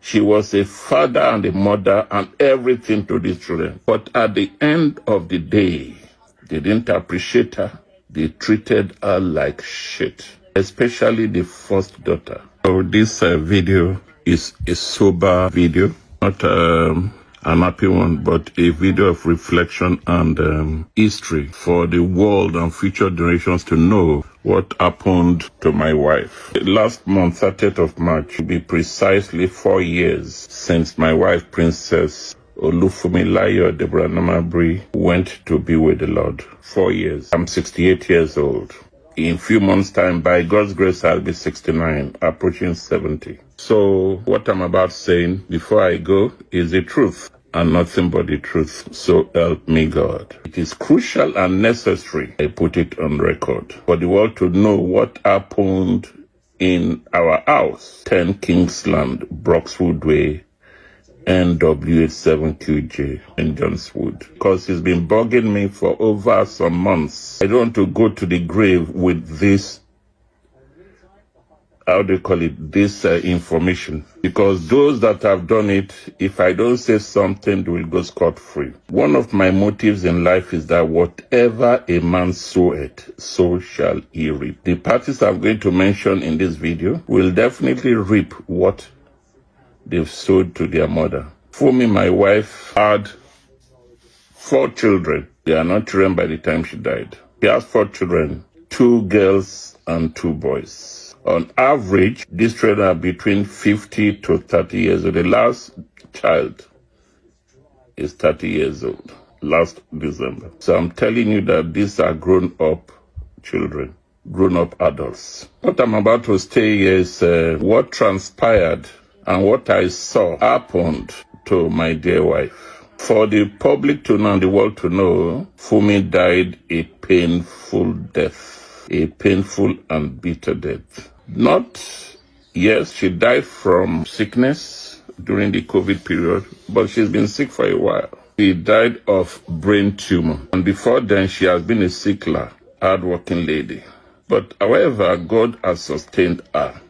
She was a father and a mother and everything to these children. But at the end of the day, they didn't appreciate her. They treated her like shit, especially the first daughter. So this video is a sober video, not an happy one, but a video of reflection and history for the world and future generations to know what happened to my wife. Last month, 30th of March, will be precisely 4 years since my wife, Princess Olufumilayo Deborah Namabri, went to be with the Lord. 4 years. I'm 68 years old. In a few months' time, by God's grace, I'll be 69, approaching 70. So what I'm about saying before I go is the truth and nothing but the truth. So help me God. It is crucial and necessary, I put it on record, for the world to know what happened in our house, 10 Kingsland, Broxwood Way, NW87QJ in Johnswood, because he's been bugging me for over some months. I don't want to go to the grave with this, how do you call it, this information, because those that have done it, if I don't say something, they will go scot-free. One of my motives in life is that whatever a man soweth, so shall he reap. The parties I'm going to mention in this video will definitely reap what they've sowed to their mother. Fumi, my wife, had 4 children. They are not children by the time she died. She has 4 children, 2 girls and 2 boys. On average, these children are between 50 to 30 years old. The last child is 30 years old, last December. So I'm telling you that these are grown-up children, grown-up adults. What I'm about to say is what transpired and what I saw happened to my dear wife. For the public to know and the world to know, Fumi died a painful death, a painful and bitter death. Yes, she died from sickness during the COVID period, but she's been sick for a while. She died of brain tumor, and before then she has been a sickler, hard-working lady. But however, God has sustained her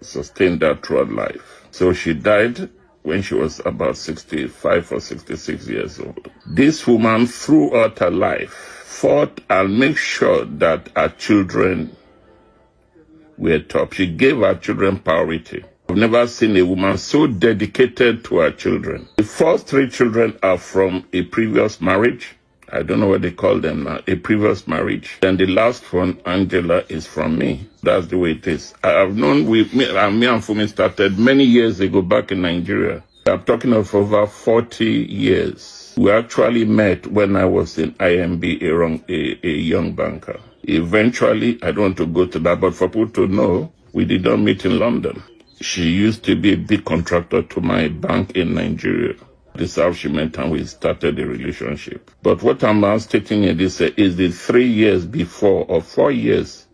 throughout life. So she died when she was about 65 or 66 years old. This woman, throughout her life, fought and made sure that her children were top. She gave her children priority. I've never seen a woman so dedicated to her children. The first 3 children are from a previous marriage. I don't know what they call them now, a previous marriage. And the last one, Angela, is from me. That's the way it is. I have known me and Fumi started many years ago back in Nigeria. I'm talking of over 40 years. We actually met when I was in IMB, a young banker. Eventually, I don't want to go to that, but for people to know, we did not meet in London. She used to be a big contractor to my bank in Nigeria. This is how she met and we started the relationship. But what I'm now stating in this is the 3 years before or 4 years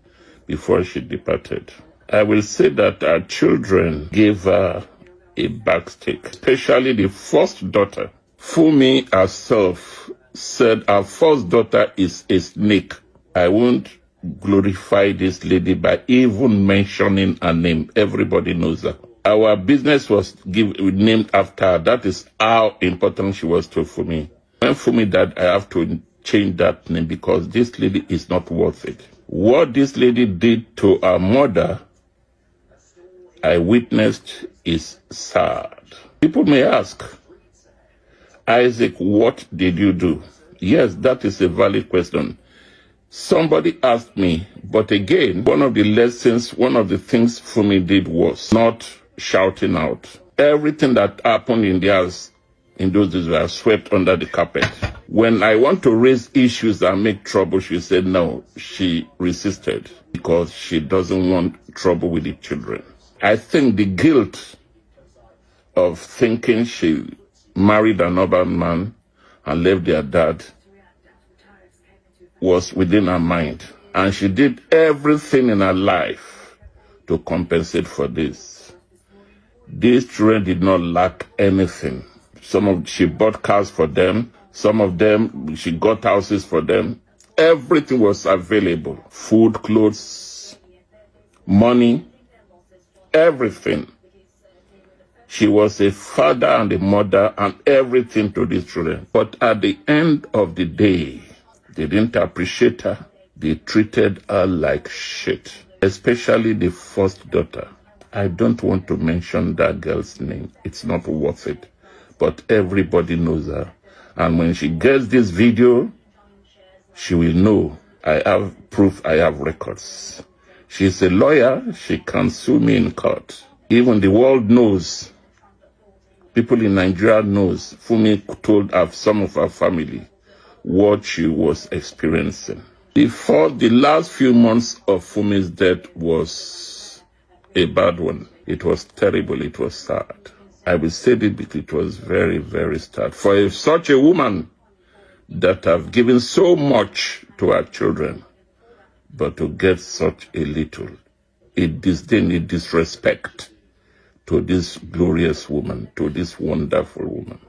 before she departed. I will say that our children gave her a backstake, especially the first daughter. Fumi herself said her first daughter is a snake. I won't glorify this lady by even mentioning her name. Everybody knows her. Our business was named after her. That is how important she was to Fumi. When Fumi died, I have to change that name because this lady is not worth it. What this lady did to her mother, I witnessed, is sad. People may ask, Isaac, what did you do? Yes, that is a valid question. Somebody asked me, but again, one of the things Fumi did was not shouting out. Everything that happened in the house in those days were swept under the carpet. When I want to raise issues and make trouble, she said no. She resisted because she doesn't want trouble with the children. I think the guilt of thinking she married another man and left their dad was within her mind. And she did everything in her life to compensate for this. These children did not lack anything. She bought cars for them. Some of them, she got houses for them. Everything was available. Food, clothes, money, everything. She was a father and a mother and everything to these children. But at the end of the day, they didn't appreciate her. They treated her like shit, especially the first daughter. I don't want to mention that girl's name. It's not worth it. But everybody knows her. And when she gets this video, she will know I have proof, I have records. She's a lawyer. She can sue me in court. Even the world knows. People in Nigeria knows. Fumi told some of her family what she was experiencing. The last few months of Fumi's death was a bad one. It was terrible. It was sad. I will say it because it was very, very sad. For such a woman that have given so much to her children, but to get such a little, a disdain, a disrespect to this glorious woman, to this wonderful woman.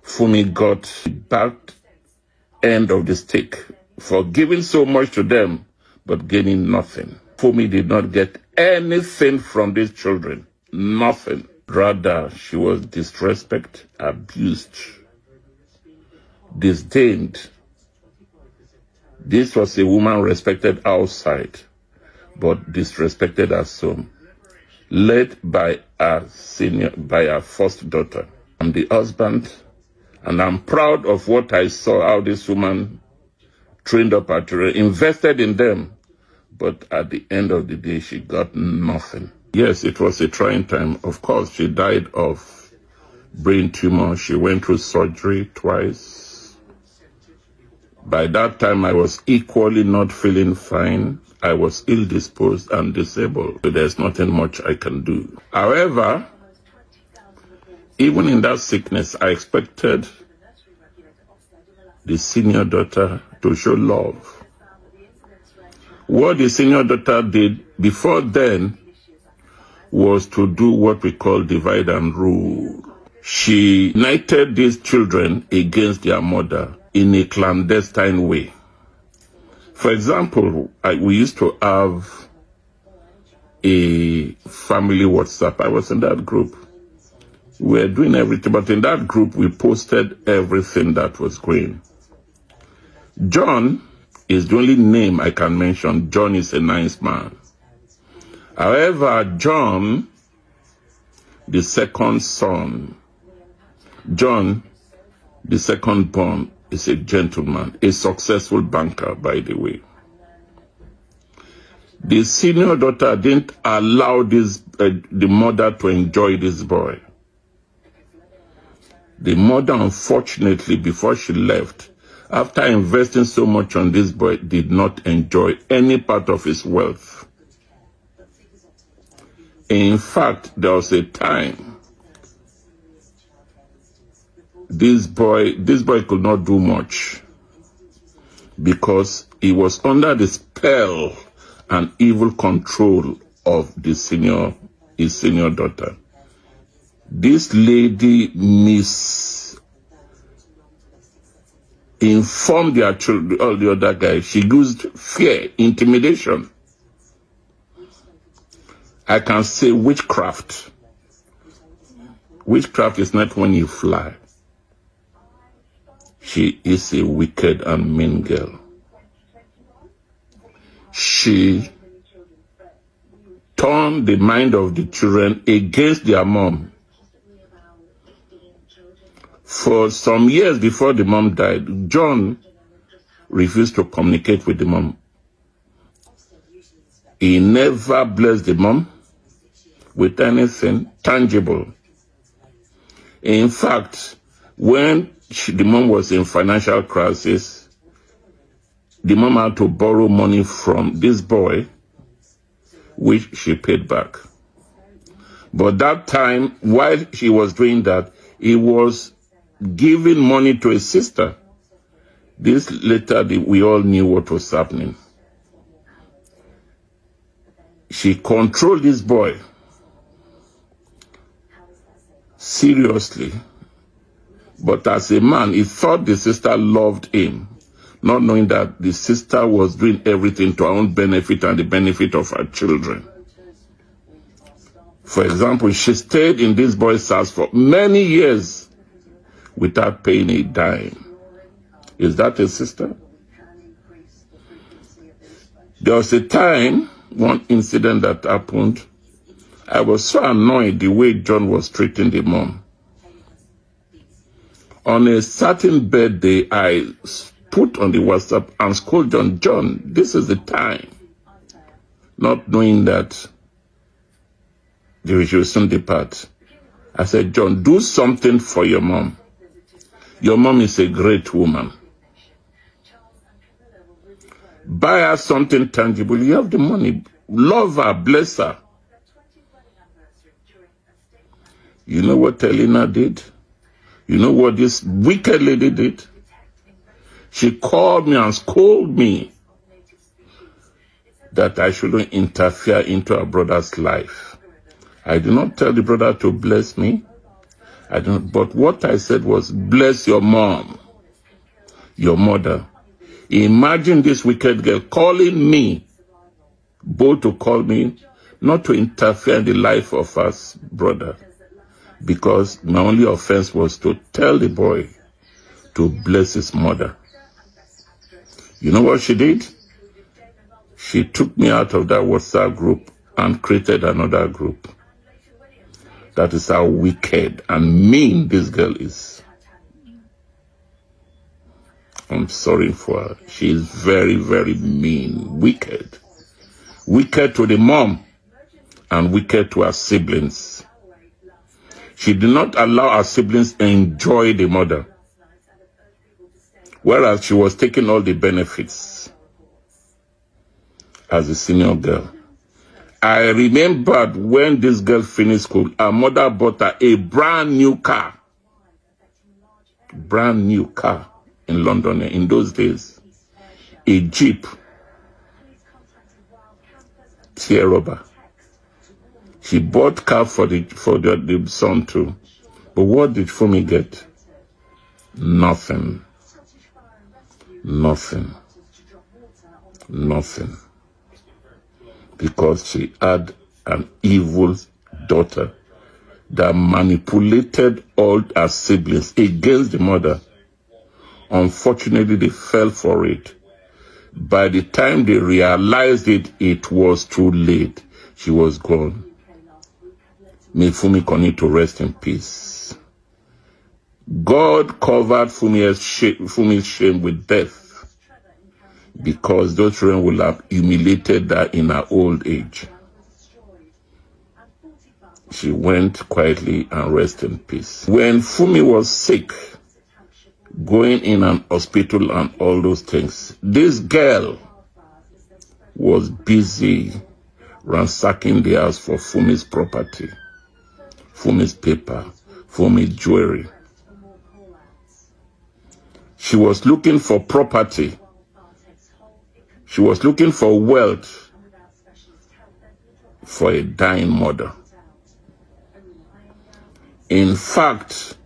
Fumi got the back end of the stick for giving so much to them, but gaining nothing. Fumi did not get anything from these children. Nothing. Rather, she was disrespected, abused, disdained. This was a woman respected outside, but disrespected at home, led by her first daughter. I'm the husband, and I'm proud of what I saw, how this woman trained up her children, invested in them, but at the end of the day, she got nothing. Yes, it was a trying time. Of course, she died of brain tumor. She went through surgery twice. By that time, I was equally not feeling fine. I was ill-disposed and disabled. So there's nothing much I can do. However, even in that sickness, I expected the senior daughter to show love. What the senior daughter did before then was to do what we call divide and rule. She united these children against their mother in a clandestine way. For example, we used to have a family WhatsApp. I was in that group. We were doing everything, but in that group, we posted everything that was going. John is the only name I can mention. John is a nice man. However, John, the second son, John, the second born, is a gentleman, a successful banker, by the way. The senior daughter didn't allow the mother to enjoy this boy. The mother, unfortunately, before she left, after investing so much on this boy, did not enjoy any part of his wealth. In fact, there was a time this boy could not do much because he was under the spell and evil control of his senior daughter. This lady misinformed their children, all the other guys. She used fear, intimidation. I can say witchcraft. Witchcraft is not when you fly. She is a wicked and mean girl. She turned the mind of the children against their mom. For some years before the mom died, John refused to communicate with the mom. He never blessed the mom with anything tangible. In fact, when the mom was in financial crisis, the mom had to borrow money from this boy, which she paid back. But that time, while she was doing that, he was giving money to his sister. This later, we all knew what was happening. She controlled this boy seriously. But as a man, he thought the sister loved him, not knowing that the sister was doing everything to her own benefit and the benefit of her children. For example, she stayed in this boy's house for many years without paying a dime. Is that a sister? There was a time, one incident that happened, I was so annoyed the way John was treating the mom. On a certain birthday, I put on the WhatsApp and scolded John, this is the time. Not knowing that they should soon depart. I said, John, do something for your mom. Your mom is a great woman. Buy her something tangible. You have the money. Love her, bless her. You know what Elena did? You know what this wicked lady did? She called me and scolded me that I shouldn't interfere into her brother's life. I did not tell the brother to bless me. But what I said was, bless your mom, your mother. Imagine this wicked girl calling me, both to call me, not to interfere in the life of us brother, because my only offense was to tell the boy to bless his mother. You know what she did? She took me out of that WhatsApp group and created another group. That is how wicked and mean this girl is. I'm sorry for her. She is very, very mean, wicked. Wicked to the mom and wicked to her siblings. She did not allow her siblings to enjoy the mother, whereas she was taking all the benefits as a senior girl. I remembered when this girl finished school, her mother bought her a brand new car. Brand new car in London in those days. A Jeep. Tear rubber. She bought car for the son too. But what did Fumi get? Nothing. Nothing. Nothing. Because she had an evil daughter that manipulated all her siblings against the mother. Unfortunately, they fell for it. By the time they realized it, it was too late. She was gone. May Fumi continue to rest in peace. God covered Fumi's shame with death, because those children will have humiliated her in her old age. She went quietly and rested in peace. When Fumi was sick, going in an hospital and all those things, this girl was busy ransacking the house for Fumi's property, Fumi's paper, Fumi's jewelry. She was looking for property. She was looking for wealth for a dying mother. In fact,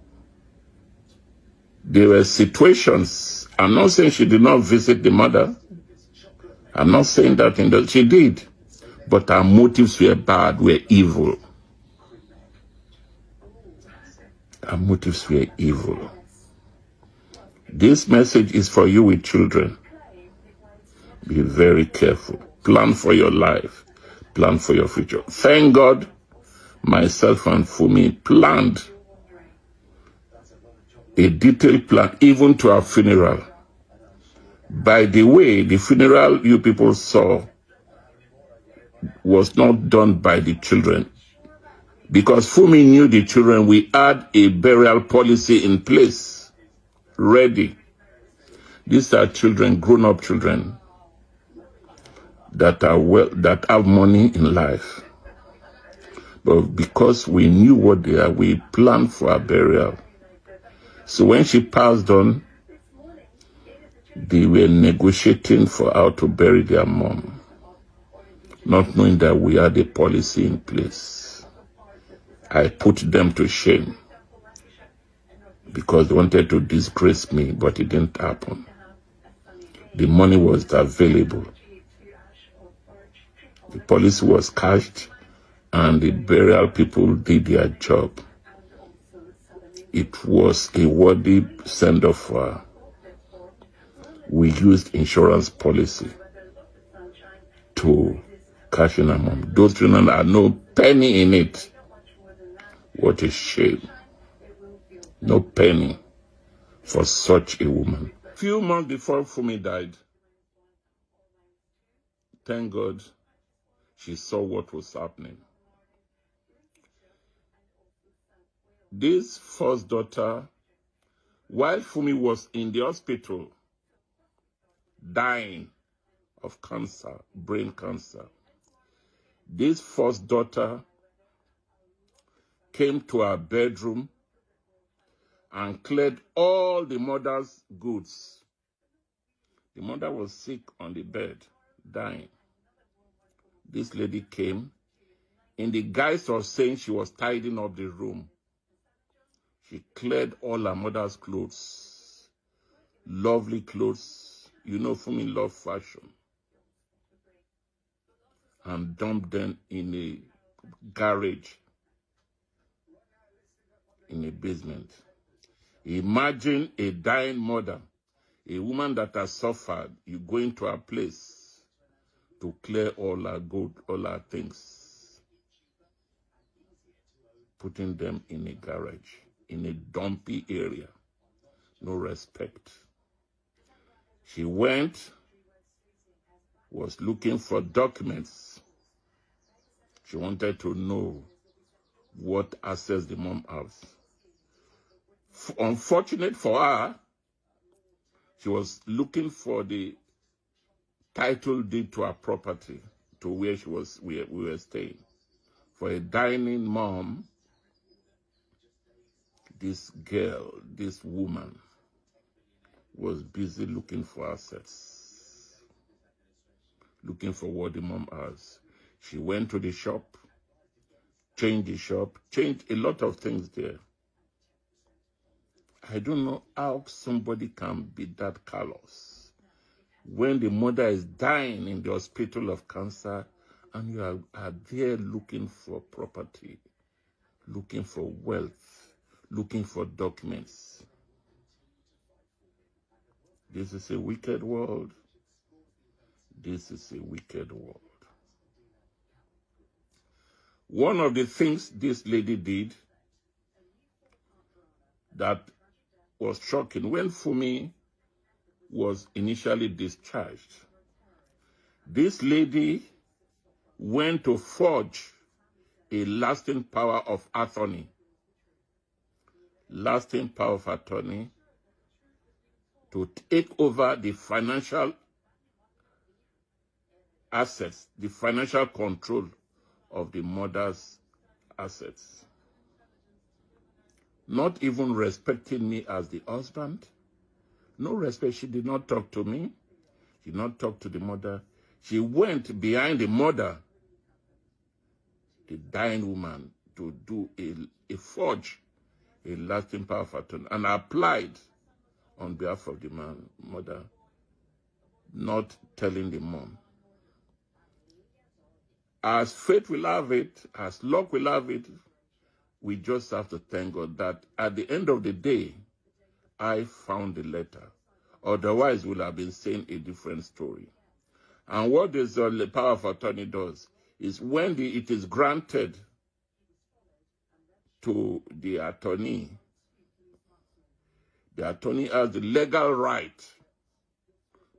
there were situations, I'm not saying she did not visit the mother. I'm not saying that she did. But her motives were bad, were evil. Her motives were evil. This message is for you with children. Be very careful. Plan for your life. Plan for your future. Thank God, myself and Fumi planned a detailed plan, even to our funeral. By the way, the funeral you people saw was not done by the children. Because Fumi knew the children, we had a burial policy in place, ready. These are children, grown-up children, that have money in life. But because we knew what they are, we planned for her burial. So when she passed on, they were negotiating for how to bury their mom, not knowing that we had a policy in place. I put them to shame because they wanted to disgrace me, but it didn't happen. The money was available. The policy was cashed and the burial people did their job. It was a worthy send-off for her. We used insurance policy to cash in her mom. Those children had no penny in it. What a shame. No penny for such a woman. Few months before Fumi died, thank God she saw what was happening. This first daughter, while Fumi was in the hospital, dying of cancer, brain cancer, this first daughter came to her bedroom and cleared all the mother's goods. The mother was sick on the bed, dying. This lady came in the guise of saying she was tidying up the room. She cleared all her mother's clothes, lovely clothes. You know, Fumi loved fashion. And dumped them in a garage, in a basement. Imagine a dying mother, a woman that has suffered. You go into a place to clear all her good, all her things, putting them in a garage, in a dumpy area. No respect. She went, was looking for documents. She wanted to know what assets the mom has. Unfortunate for her, she was looking for the title deed to her property, to where we were staying. For a dying mom, this girl, this woman, was busy looking for assets, looking for what the mom has. She went to the shop, changed the shop, changed a lot of things there. I don't know how somebody can be that callous when the mother is dying in the hospital of cancer and you are there looking for property, looking for wealth, looking for documents. This is a wicked world. This is a wicked world. One of the things this lady did that was shocking, when Fumi was initially discharged, this lady went to forge a lasting power of attorney. Lasting power of attorney to take over the financial assets, the financial control of the mother's assets. Not even respecting me as the husband. No respect. She did not talk to me. She did not talk to the mother. She went behind the mother, the dying woman, to do a forge, a lasting power of attorney, and applied on behalf of the mother, not telling the mom. As fate will have it, as luck will have it, we just have to thank God that at the end of the day, I found the letter. Otherwise, we'll have been saying a different story. And what this the power of attorney does is when it is granted to the attorney has the legal right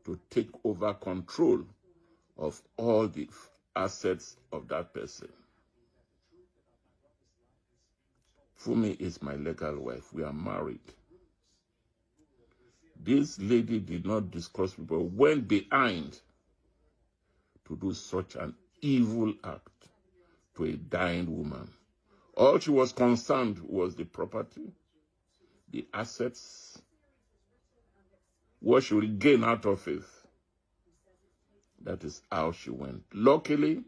to take over control of all the assets of that person. Fumi is my legal wife. We are married. This lady did not discuss with me, but went behind to do such an evil act to a dying woman. All she was concerned was the property, the assets, what she will gain out of it. That is how she went. Luckily,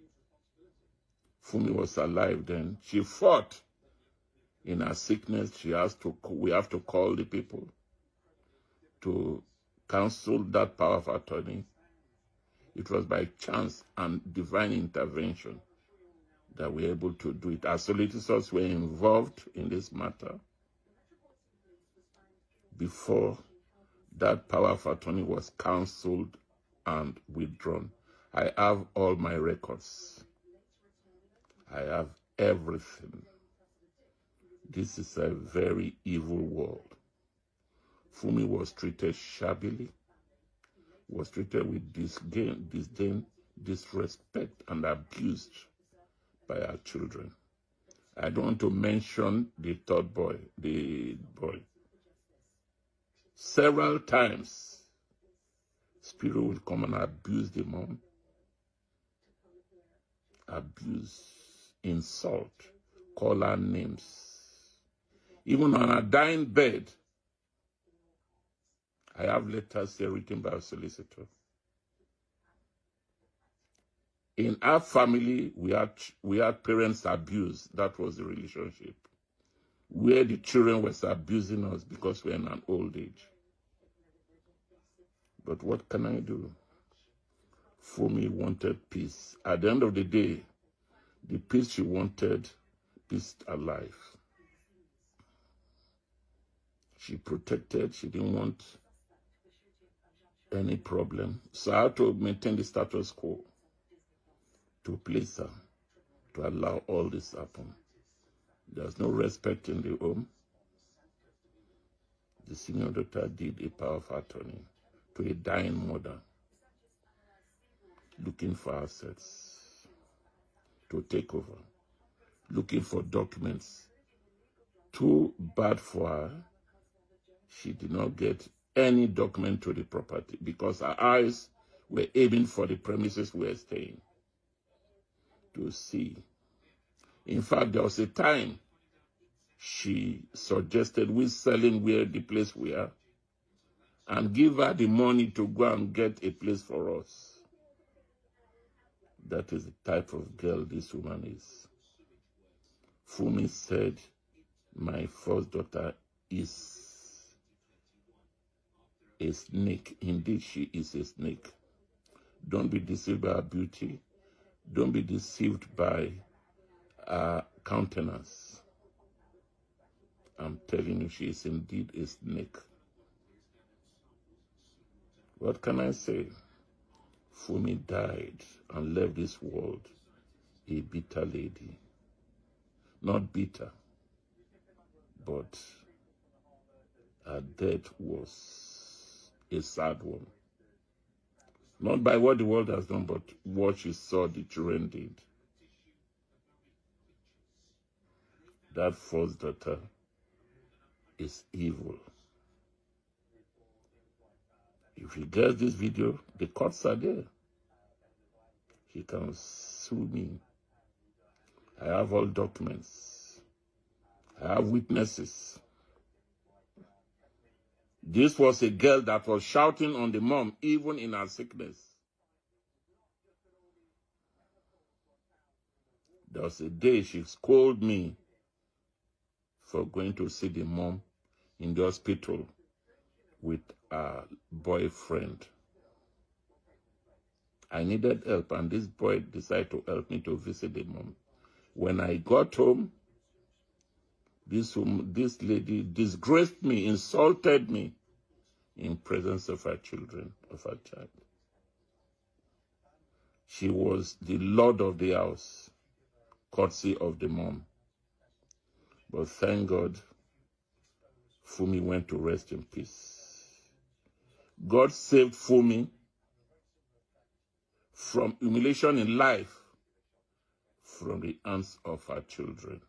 Fumi was alive then. She fought in her sickness. We have to call the people to cancel that power of attorney. It was by chance and divine intervention that we're able to do it. Our solicitors were involved in this matter before that power of attorney was cancelled and withdrawn. I have all my records. I have everything. This is a very evil world. Fumi was treated shabbily, was treated with disdain, disrespect, and abused by our children. I don't want to mention the third boy, Several times, Spirit will come and abuse the mom, abuse, insult, call her names. Even on her dying bed, I have letters here written by a solicitor. In our family, we had parents abuse. That was the relationship. Where the children was abusing us because we're in an old age. But what can I do? Fumi wanted peace. At the end of the day, the peace she wanted, peace alive. She protected, she didn't want any problem. So I had to maintain the status quo to please her, to allow all this happen. There's no respect in the home. The senior daughter did a power of attorney to a dying mother, looking for assets to take over, looking for documents. Too bad for her, she did not get any document to the property because her eyes were aiming for the premises we were staying to see. In fact, there was a time she suggested we selling where the place we are and give her the money to go and get a place for us. That is the type of girl this woman is. Fumi said, my first daughter is a snake. Indeed, she is a snake. Don't be deceived by her beauty. Don't be deceived by her countenance. I'm telling you, she is indeed a snake. What can I say? Fumi died and left this world a bitter lady. Not bitter, but her death was a sad one. Not by what the world has done, but what she saw the children did. That first daughter is evil. If he gets this video, the courts are there. He can sue me. I have all documents. I have witnesses. This was a girl that was shouting on the mom, even in her sickness. There was a day she scolded me for going to see the mom in the hospital with her boyfriend. I needed help, and this boy decided to help me to visit the mom. When I got home, this lady disgraced me, insulted me in presence of her children, of her child. She was the lord of the house, courtesy of the mom. But thank God, Fumi went to rest in peace. God saved Fumi from humiliation in life, from the hands of her children.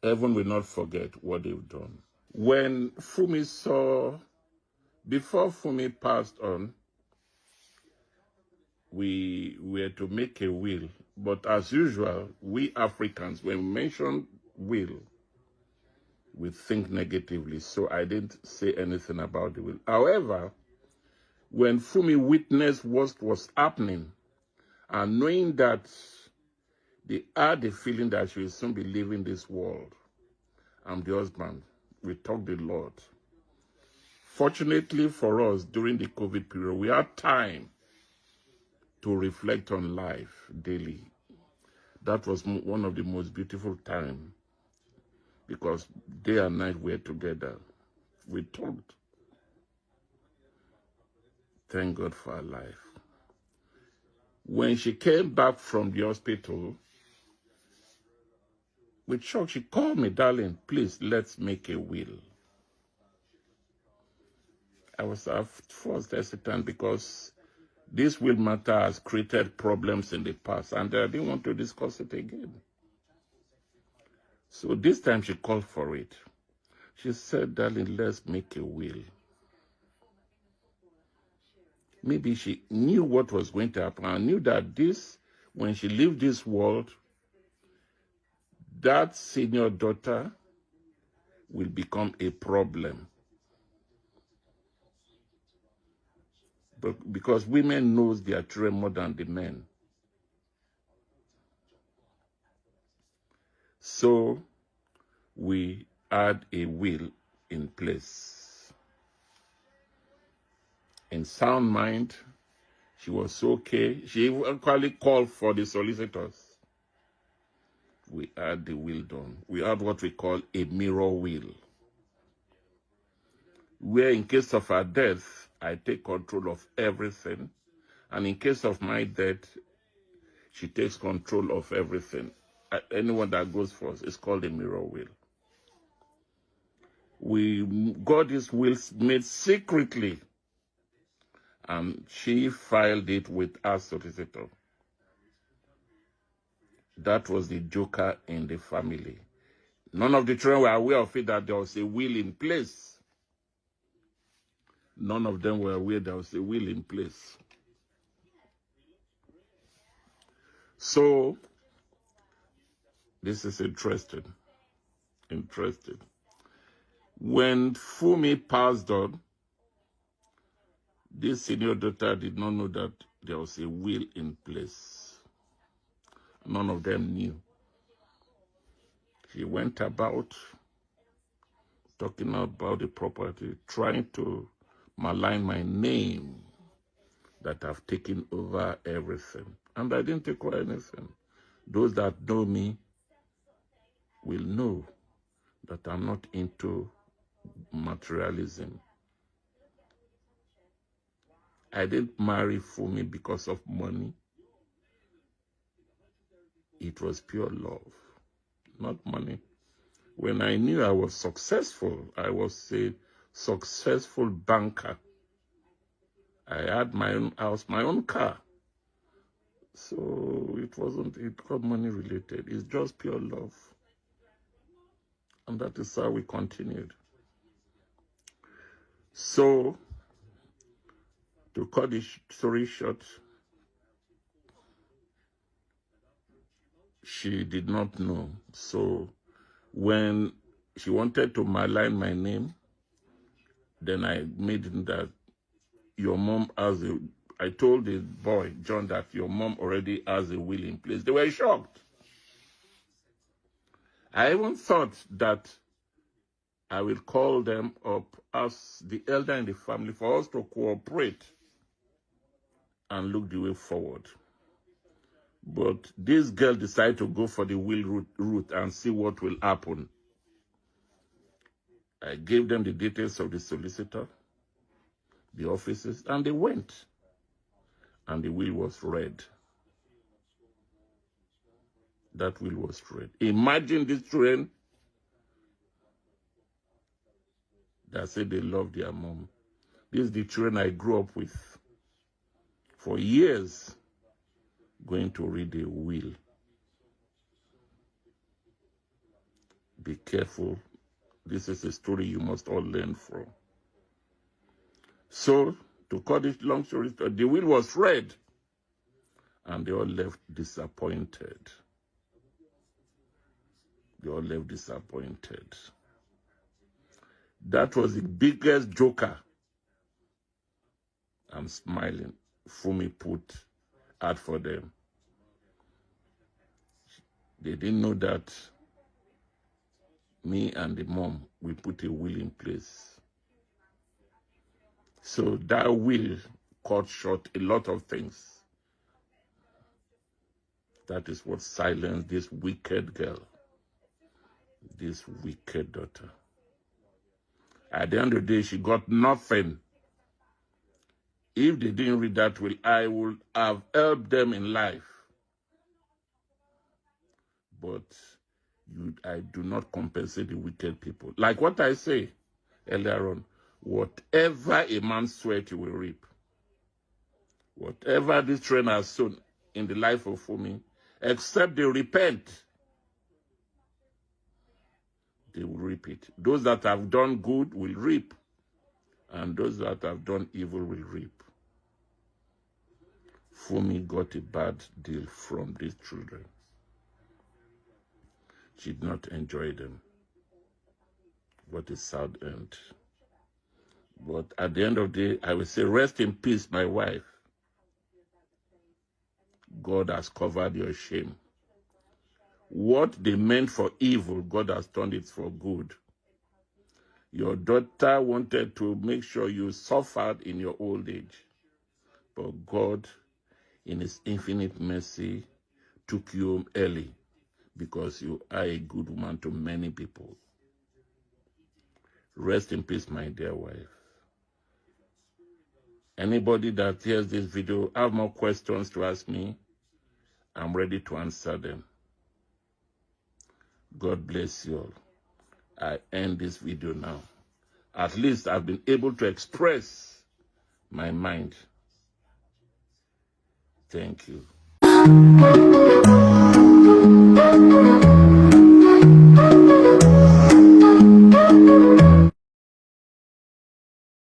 Heaven will not forget what they've done. When Fumi saw, before Fumi passed on, we were to make a will. But as usual, we Africans, when we mention will, we think negatively. So I didn't say anything about the will. However, when Fumi witnessed what was happening, and knowing that they had the feeling that she will soon be leaving this world, I'm the husband, we talked the Lord. Fortunately for us, during the COVID period, we had time to reflect on life daily. That was one of the most beautiful times, because day and night we were together. We talked. Thank God for her life. When she came back from the hospital, with shock, she called me, darling, please, let's make a will. I was at first hesitant because this will matter has created problems in the past, and I didn't want to discuss it again. So this time she called for it. She said, darling, let's make a will. Maybe she knew what was going to happen. I knew that when she left this world, that senior daughter will become a problem. But because women knows their children more than the men. So we had a will in place. In sound mind, she was okay. She actually called for the solicitors. We had the will done. We had what we call a mirror will, where in case of her death, I take control of everything. And in case of my death, she takes control of everything. Anyone that goes first is called a mirror will. We got this will made secretly, and she filed it with our solicitor. That was the joker in the family. None of the children were aware of it, that there was a will in place. None of them were aware there was a will in place. So, this is interesting. When Fumi passed on, this senior daughter did not know that there was a will in place. None of them knew. She went about talking about the property, trying to malign my name, that I've taken over everything. And I didn't take over anything. Those that know me will know that I'm not into materialism. I didn't marry Fumi because of money. It was pure love, not money. When I knew I was successful, I was a successful banker. I had my own house, my own car. So it got money related. It's just pure love. And that is how we continued. So, to cut the story short, she did not know. So, when she wanted to malign my name, then I made it that your mom has I told the boy, John, that your mom already has a will in place. They were shocked. I even thought that I will call them up as the elder in the family for us to cooperate and look the way forward. But this girl decided to go for the will route and see what will happen. I gave them the details of the solicitor, the offices, and they went. And the will was read. That will was read. Imagine these children that say they love their mom. These are the children I grew up with for years, going to read a will. Be careful. This is a story you must all learn from. So, to cut it long story short, the will was read, and they all left disappointed. They all left disappointed. That was the biggest joker. I'm smiling. Fumi put out for them. They didn't know that me and the mom, we put a will in place. So that will cut short a lot of things That is what silenced this wicked girl, this wicked daughter. At the end of the day, she got nothing. If they didn't read that will, I would have helped them in life. But I do not compensate the wicked people. Like what I say earlier on, whatever a man sweat, he will reap. Whatever this train has sown in the life of Fumi, except they repent, they will reap it. Those that have done good will reap, and those that have done evil will reap. Fumi got a bad deal from these children. She did not enjoy them. What a sad end. But at the end of the day, I will say, rest in peace, my wife. God has covered your shame. What they meant for evil, God has turned it for good. Your daughter wanted to make sure you suffered in your old age. But God, in his infinite mercy, took you home early because you are a good woman to many people. Rest in peace, my dear wife. Anybody that hears this video have more questions to ask me, I'm ready to answer them. God bless you all. I end this video now. At least I've been able to express my mind. Thank you.